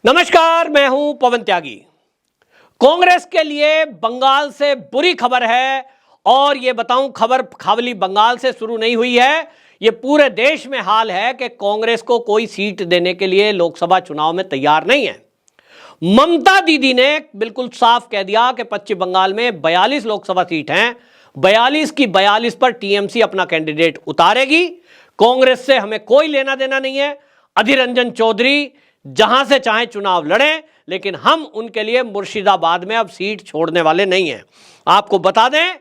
नमस्कार, मैं हूं पवन त्यागी। कांग्रेस के लिए बंगाल से बुरी खबर है और ये बताऊं, खबर खाली बंगाल से शुरू नहीं हुई है। ये पूरे देश में हाल है कि कांग्रेस को कोई सीट देने के लिए लोकसभा चुनाव में तैयार नहीं है। ममता दीदी ने बिल्कुल साफ कह दिया कि पश्चिम बंगाल में 42 लोकसभा सीट हैं, 42 की 42 पर टीएमसी अपना कैंडिडेट उतारेगी। कांग्रेस से हमें कोई लेना देना नहीं है। अधीर रंजन चौधरी जहां से चाहे चुनाव लड़ें, लेकिन हम उनके लिए मुर्शिदाबाद में अब सीट छोड़ने वाले नहीं हैं। आपको बता दें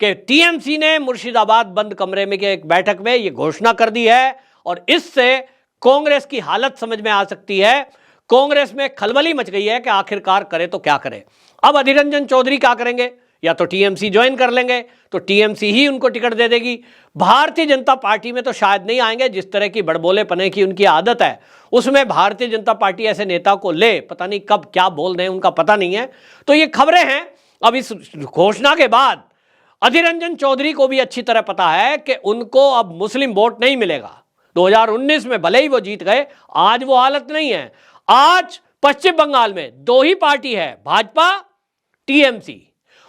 कि टीएमसी ने मुर्शिदाबाद बंद कमरे में के एक बैठक में यह घोषणा कर दी है और इससे कांग्रेस की हालत समझ में आ सकती है। कांग्रेस में खलबली मच गई है कि आखिरकार करे तो क्या करे। अब अधीर रंजन चौधरी क्या करेंगे? या तो टीएमसी ज्वाइन कर लेंगे तो टीएमसी ही उनको टिकट दे देगी। भारतीय जनता पार्टी में तो शायद नहीं आएंगे। जिस तरह की बड़बोले पने की उनकी आदत है, उसमें भारतीय जनता पार्टी ऐसे नेता को ले, पता नहीं कब क्या बोल दें, उनका पता नहीं है। तो ये खबरें हैं। अब इस घोषणा के बाद अधीर रंजन चौधरी को भी अच्छी तरह पता है कि उनको अब मुस्लिम वोट नहीं मिलेगा। 2019 में भले ही वो जीत गए, आज वो हालत नहीं है। आज पश्चिम बंगाल में दो ही पार्टी है, भाजपा, टीएमसी,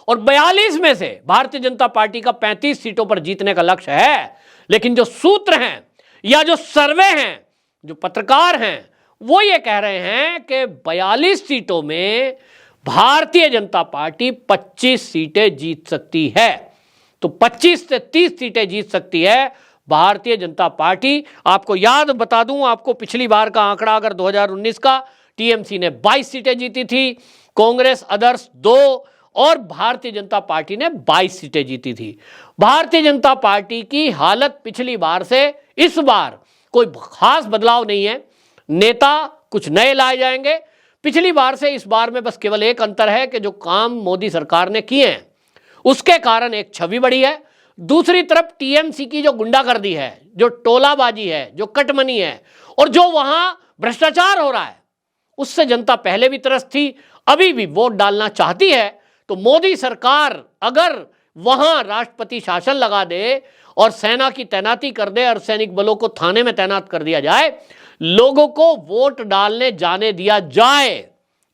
और 42 में से भारतीय जनता पार्टी का 35 सीटों पर जीतने का लक्ष्य है। लेकिन जो सूत्र हैं या जो सर्वे हैं, जो पत्रकार हैं, वो ये कह रहे हैं कि 42 सीटों में भारतीय जनता पार्टी 25 सीटें जीत सकती है। तो 25 से 30 सीटें जीत सकती है भारतीय जनता पार्टी। आपको याद बता दूं, आपको पिछली बार का आंकड़ा अगर 2019 का, टीएमसी ने 22 सीटें जीती थी, कांग्रेस अदर्स 2 और भारतीय जनता पार्टी ने 22 सीटें जीती थी। भारतीय जनता पार्टी की हालत पिछली बार से इस बार कोई खास बदलाव नहीं है। नेता कुछ नए लाए जाएंगे। पिछली बार से इस बार में बस केवल एक अंतर है कि जो काम मोदी सरकार ने किए हैं उसके कारण एक छवि बढ़ी है। दूसरी तरफ टीएमसी की जो गुंडागर्दी है, जो टोलाबाजी है, जो कटमनी है और जो वहां भ्रष्टाचार हो रहा है, उससे जनता पहले भी त्रस्त थी, अभी भी वोट डालना चाहती है। तो मोदी सरकार अगर वहां राष्ट्रपति शासन लगा दे और सेना की तैनाती कर दे, अर्धसैनिक बलों को थाने में तैनात कर दिया जाए, लोगों को वोट डालने जाने दिया जाए,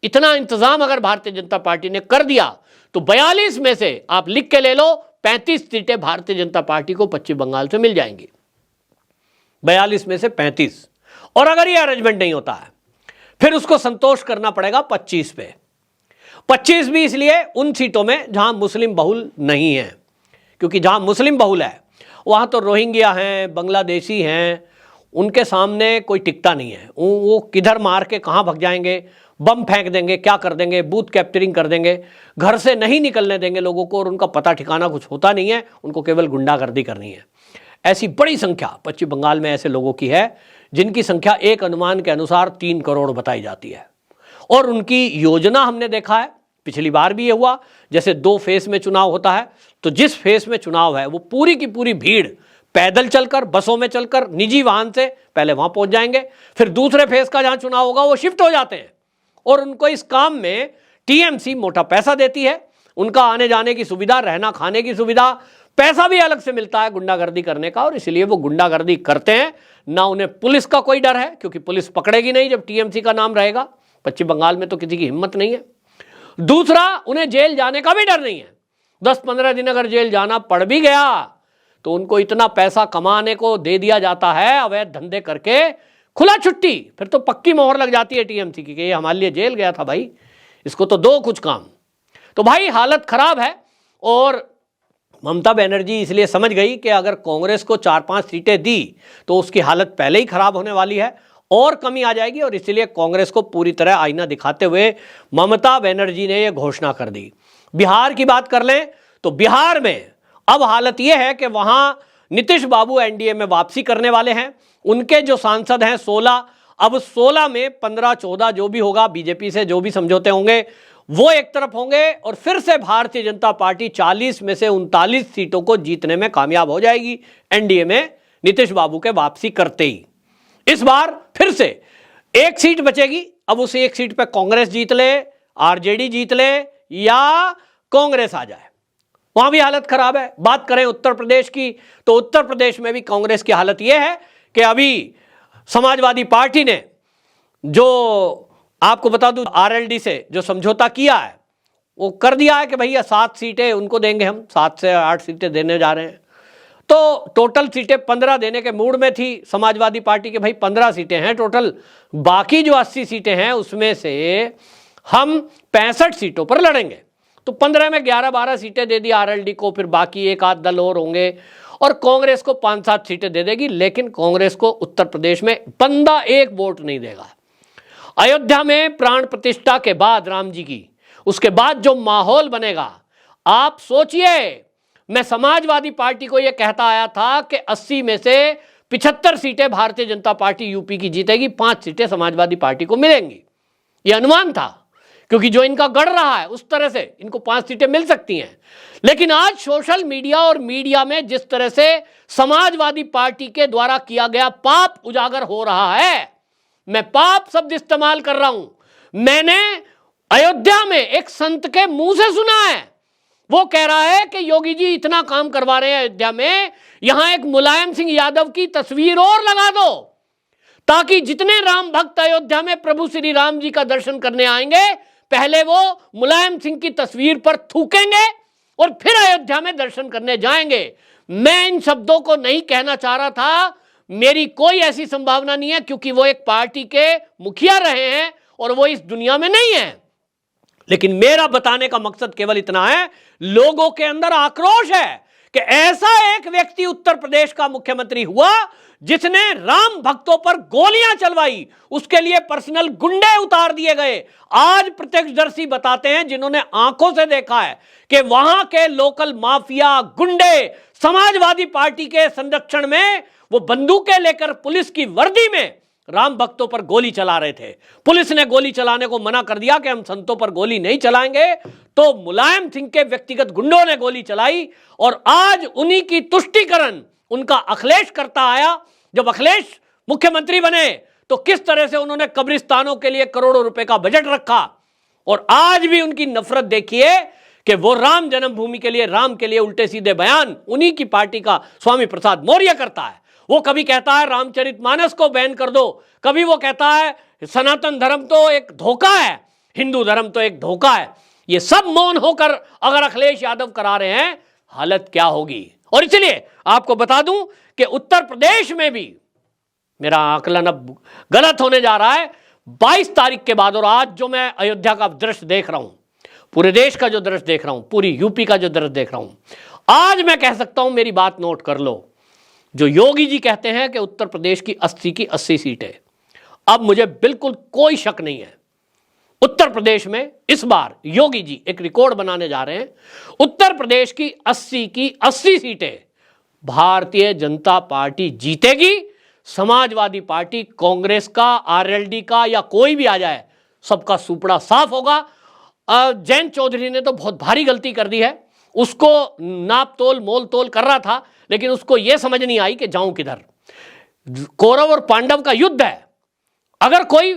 इतना इंतजाम अगर भारतीय जनता पार्टी ने कर दिया तो 42 में से आप लिख के ले लो, 35 सीटें भारतीय जनता पार्टी को पश्चिम बंगाल से मिल जाएंगी। 42 में से 35। और अगर यह अरेंजमेंट नहीं होता है, फिर उसको संतोष करना पड़ेगा 25 पे। 25 भी इसलिए उन सीटों में जहां मुस्लिम बहुल नहीं है, क्योंकि जहां मुस्लिम बहुल है वहां तो रोहिंग्या हैं, बांग्लादेशी हैं, उनके सामने कोई टिकता नहीं है। वो किधर मार के कहां भाग जाएंगे, बम फेंक देंगे, क्या कर देंगे, बूथ कैप्चरिंग कर देंगे, घर से नहीं निकलने देंगे लोगों को, और उनका पता ठिकाना कुछ होता नहीं है, उनको केवल गुंडागर्दी करनी है। ऐसी बड़ी संख्या पश्चिम बंगाल में ऐसे लोगों की है जिनकी संख्या एक अनुमान के अनुसार 3 करोड़ बताई जाती है। और उनकी योजना हमने देखा है, पिछली बार भी ये हुआ, जैसे 2 फेस में चुनाव होता है, तो जिस फेस में चुनाव है वो पूरी की पूरी भीड़ पैदल चलकर, बसों में चलकर, निजी वाहन से पहले वहां पहुंच जाएंगे। फिर दूसरे फेस का जहां चुनाव होगा वो शिफ्ट हो जाते हैं और उनको इस काम में टीएमसी मोटा पैसा देती है। उनका आने जाने की सुविधा, रहना खाने की सुविधा, पैसा भी अलग से मिलता है गुंडागर्दी करने का, और इसलिए वो गुंडागर्दी करते हैं। ना उन्हें पुलिस का कोई डर है, क्योंकि पुलिस पकड़ेगी नहीं जब टीएमसी का नाम रहेगा। पश्चिम बंगाल में तो किसी की हिम्मत नहीं है। दूसरा, उन्हें जेल जाने का भी डर नहीं है। 10-15 दिन अगर जेल जाना पड़ भी गया तो उनको इतना पैसा कमाने को दे दिया जाता है, अवैध धंधे करके खुला छुट्टी, फिर तो पक्की मोहर लग जाती है टीएमसी की कि ये हमारे लिए जेल गया था भाई, इसको तो दो कुछ काम। तो भाई हालत खराब है। और ममता बनर्जी इसलिए समझ गई कि अगर कांग्रेस को 4-5 सीटें दी तो उसकी हालत पहले ही खराब होने वाली है और कमी आ जाएगी, और इसलिए कांग्रेस को पूरी तरह आईना दिखाते हुए ममता बनर्जी ने यह घोषणा कर दी। बिहार की बात कर लें तो बिहार में अब हालत यह है कि वहां नीतीश बाबू एनडीए में वापसी करने वाले हैं। उनके जो सांसद हैं 16, अब 16 में 15-14 जो भी होगा, बीजेपी से जो भी समझौते होंगे वो एक तरफ होंगे, और फिर से भारतीय जनता पार्टी 40 में से 39 सीटों को जीतने में कामयाब हो जाएगी एनडीए में, नीतीश बाबू के वापसी करते ही। इस बार फिर से एक सीट बचेगी। अब उस एक सीट पे कांग्रेस जीत ले, आरजेडी जीत ले या कांग्रेस आ जाए, वहां भी हालत खराब है। बात करें उत्तर प्रदेश की तो उत्तर प्रदेश में भी कांग्रेस की हालत यह है कि अभी समाजवादी पार्टी ने जो आपको बता दूं, आरएलडी से जो समझौता किया है वो कर दिया है कि भैया 7 सीटें उनको देंगे, हम 7 से 8 सीटें देने जा रहे हैं। तो टोटल सीटें 15 देने के मूड में थी समाजवादी पार्टी के, भाई 15 सीटें हैं टोटल, बाकी जो 80 सीटें हैं उसमें से हम 65 सीटों पर लड़ेंगे। तो 15 में 11-12 सीटें दे दी आरएलडी को, फिर बाकी एक आध दल और होंगे और कांग्रेस को 5-7 सीटें दे देगी। लेकिन कांग्रेस को उत्तर प्रदेश में बंदा एक वोट नहीं देगा। अयोध्या में प्राण प्रतिष्ठा के बाद राम जी की, उसके बाद जो माहौल बनेगा, आप सोचिए। मैं समाजवादी पार्टी को यह कहता आया था कि 80 में से 75 सीटें भारतीय जनता पार्टी यूपी की जीतेगी, 5 सीटें समाजवादी पार्टी को मिलेंगी। यह अनुमान था, क्योंकि जो इनका गढ़ रहा है उस तरह से इनको 5 सीटें मिल सकती हैं। लेकिन आज सोशल मीडिया और मीडिया में जिस तरह से समाजवादी पार्टी के द्वारा किया गया पाप उजागर हो रहा है, मैं पाप शब्द इस्तेमाल कर रहा हूं। मैंने अयोध्या में एक संत के मुंह से सुना है, वो कह रहा है कि योगी जी इतना काम करवा रहे हैं अयोध्या में, यहां एक मुलायम सिंह यादव की तस्वीर और लगा दो, ताकि जितने राम भक्त अयोध्या में प्रभु श्री राम जी का दर्शन करने आएंगे, पहले वो मुलायम सिंह की तस्वीर पर थूकेंगे और फिर अयोध्या में दर्शन करने जाएंगे। मैं इन शब्दों को नहीं कहना चाह रहा था, मेरी कोई ऐसी संभावना नहीं है, क्योंकि वो एक पार्टी के मुखिया रहे हैं और वो इस दुनिया में नहीं है। लेकिन मेरा बताने का मकसद केवल इतना है, लोगों के अंदर आक्रोश है कि ऐसा एक व्यक्ति उत्तर प्रदेश का मुख्यमंत्री हुआ जिसने राम भक्तों पर गोलियां चलवाई, उसके लिए पर्सनल गुंडे उतार दिए गए। आज प्रत्यक्षदर्शी बताते हैं, जिन्होंने आंखों से देखा है, कि वहां के लोकल माफिया गुंडे समाजवादी पार्टी के संरक्षण में वो बंदूकें लेकर पुलिस की वर्दी में राम भक्तों पर गोली चला रहे थे। पुलिस ने गोली चलाने को मना कर दिया कि हम संतों पर गोली नहीं चलाएंगे, तो मुलायम सिंह के व्यक्तिगत गुंडों ने गोली चलाई और आज उन्हीं की तुष्टीकरण उनका अखिलेश करता आया। जब अखिलेश मुख्यमंत्री बने तो किस तरह से उन्होंने कब्रिस्तानों के लिए करोड़ों रुपए का बजट रखा, और आज भी उनकी नफरत देखिए कि वो राम जन्मभूमि के लिए, राम के लिए उल्टे सीधे बयान उन्हीं की पार्टी का स्वामी प्रसाद मौर्य करता है। वो कभी कहता है रामचरितमानस को बैन कर दो, कभी वो कहता है सनातन धर्म तो एक धोखा है, हिंदू धर्म तो एक धोखा है। ये सब मौन होकर अगर अखिलेश यादव करा रहे हैं, हालत क्या होगी। और इसलिए आपको बता दूं कि उत्तर प्रदेश में भी मेरा आकलन अब गलत होने जा रहा है। 22 तारीख के बाद, और आज जो मैं अयोध्या का दृश्य देख रहा हूं, पूरे देश का जो दृश्य देख रहा हूं, पूरी यूपी का जो दृश्य देख रहा हूं, आज मैं कह सकता हूं, मेरी बात नोट कर लो, जो योगी जी कहते हैं कि उत्तर प्रदेश की 80 की 80 सीटें, अब मुझे बिल्कुल कोई शक नहीं है, उत्तर प्रदेश में इस बार योगी जी एक रिकॉर्ड बनाने जा रहे हैं। उत्तर प्रदेश की 80 की 80 सीटें भारतीय जनता पार्टी जीतेगी। समाजवादी पार्टी, कांग्रेस का, आरएलडी का या कोई भी आ जाए, सबका सुपड़ा साफ होगा। जयंत चौधरी ने तो बहुत भारी गलती कर दी है, उसको नाप तोल मोल तोल कर रहा था, लेकिन उसको यह समझ नहीं आई कि जाऊं किधर। कौरव और पांडव का युद्ध है, अगर कोई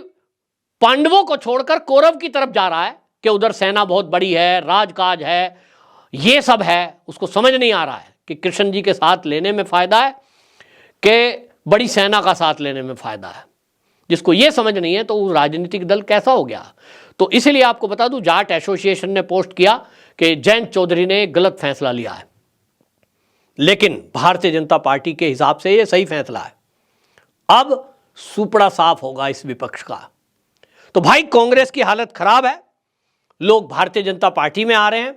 पांडवों को छोड़कर कौरव की तरफ जा रहा है कि उधर सेना बहुत बड़ी है, राजकाज है, ये सब है, उसको समझ नहीं आ रहा है कि कृष्ण जी के साथ लेने में फायदा है कि बड़ी सेना का साथ लेने में फायदा है। जिसको ये समझ नहीं है तो वो राजनीतिक दल कैसा हो गया। तो इसलिए आपको बता दूं, जाट एसोसिएशन ने पोस्ट किया कि जयंत चौधरी ने गलत फैसला लिया है, लेकिन भारतीय जनता पार्टी के हिसाब से ये सही फैसला है। अब सुपड़ा साफ होगा इस विपक्ष का। तो भाई कांग्रेस की हालत खराब है, लोग भारतीय जनता पार्टी में आ रहे हैं।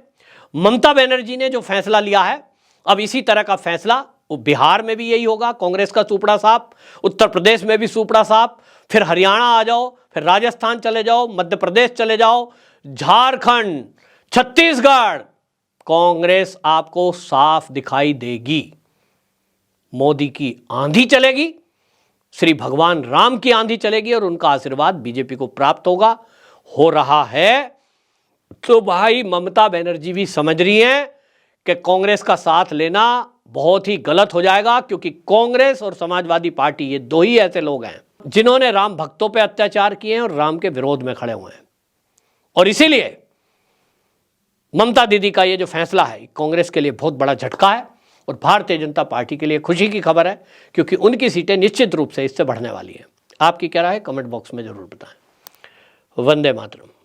ममता बनर्जी ने जो फैसला लिया है, अब इसी तरह का फैसला वो बिहार में भी यही होगा, कांग्रेस का सुपड़ा साफ, उत्तर प्रदेश में भी सुपड़ा साफ, फिर हरियाणा आ जाओ, फिर राजस्थान चले जाओ, मध्य प्रदेश चले जाओ, झारखंड, छत्तीसगढ़, कांग्रेस आपको साफ दिखाई देगी। मोदी की आंधी चलेगी, श्री भगवान राम की आंधी चलेगी और उनका आशीर्वाद बीजेपी को प्राप्त होगा, हो रहा है। तो भाई ममता बनर्जी भी समझ रही हैं कि कांग्रेस का साथ लेना बहुत ही गलत हो जाएगा, क्योंकि कांग्रेस और समाजवादी पार्टी ये दो ही ऐसे लोग हैं जिन्होंने राम भक्तों पे अत्याचार किए हैं और राम के विरोध में खड़े हुए हैं। और इसीलिए ममता दीदी का ये जो फैसला है कांग्रेस के लिए बहुत बड़ा झटका है और भारतीय जनता पार्टी के लिए खुशी की खबर है, क्योंकि उनकी सीटें निश्चित रूप से इससे बढ़ने वाली हैं। आपकी क्या राय है, कमेंट बॉक्स में जरूर बताएं। वंदे मातरम।